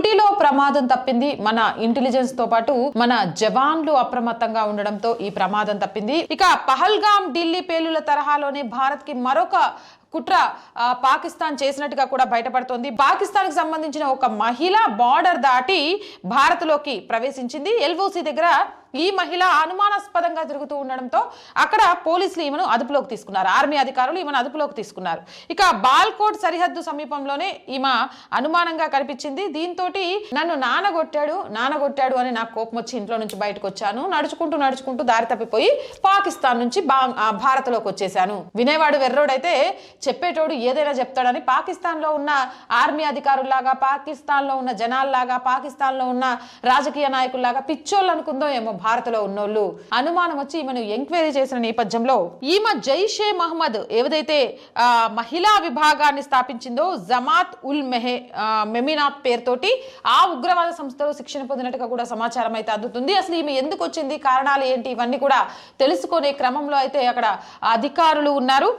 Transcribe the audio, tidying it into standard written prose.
డ్యూటీలో ప్రమాదం తప్పింది. మన ఇంటెలిజెన్స్ తో పాటు మన జవాన్లు అప్రమత్తంగా ఉండడంతో ఈ ప్రమాదం తప్పింది. ఇక పహల్గాం ఢిల్లీ పేలుల తరహాలోనే భారత్ కి మరొక కుట్ర పాకిస్తాన్ చేసినట్టుగా కూడా బయటపడుతోంది. పాకిస్తాన్ కి సంబంధించిన ఒక మహిళ బార్డర్ దాటి భారత్లోకి ప్రవేశించింది. ఎల్ఓసి దగ్గర ఈ మహిళ అనుమానాస్పదంగా తిరుగుతూ ఉండడంతో అక్కడ పోలీసులు ఈమెను అదుపులోకి తీసుకున్నారు. ఆర్మీ అధికారులు ఈమెను అదుపులోకి తీసుకున్నారు. ఇక బాల్కోట్ సరిహద్దు సమీపంలోనే ఈమె అనుమానంగా కనిపించింది. దీంతో నన్ను నానగొట్టాడు అని నాకు కోపం వచ్చి ఇంట్లో నుంచి బయటకు వచ్చాను. నడుచుకుంటూ దారి తప్పిపోయి పాకిస్తాన్ నుంచి భారత్లోకి వచ్చేసాను. వినేవాడు వెర్రోడైతే చెప్పేటోడు ఏదైనా చెప్తాడని పాకిస్తాన్ లో ఉన్న ఆర్మీ అధికారుల్లాగా, పాకిస్తాన్ లో ఉన్న జనాల్లాగా, పాకిస్తాన్ లో ఉన్న రాజకీయ నాయకుల్లాగా పిచ్చోళ్ళు అనుకుందో ఏమో భారత్లో ఉన్నోళ్ళు. అనుమానం వచ్చి ఈమెను ఎంక్వైరీ చేసిన నేపథ్యంలో ఈమె జైషే మహమ్మద్ ఏదైతే మహిళా విభాగాన్ని స్థాపించిందో జమాత్ ఉల్ మెమినాత్ పేరుతోటి ఆ ఉగ్రవాద సంస్థలో శిక్షణ పొందినట్టుగా కూడా సమాచారం అయితే అందుతుంది. అసలు ఈమె ఎందుకు వచ్చింది, కారణాలు ఏంటి, ఇవన్నీ కూడా తెలుసుకునే క్రమంలో అయితే అక్కడ అధికారులు ఉన్నారు.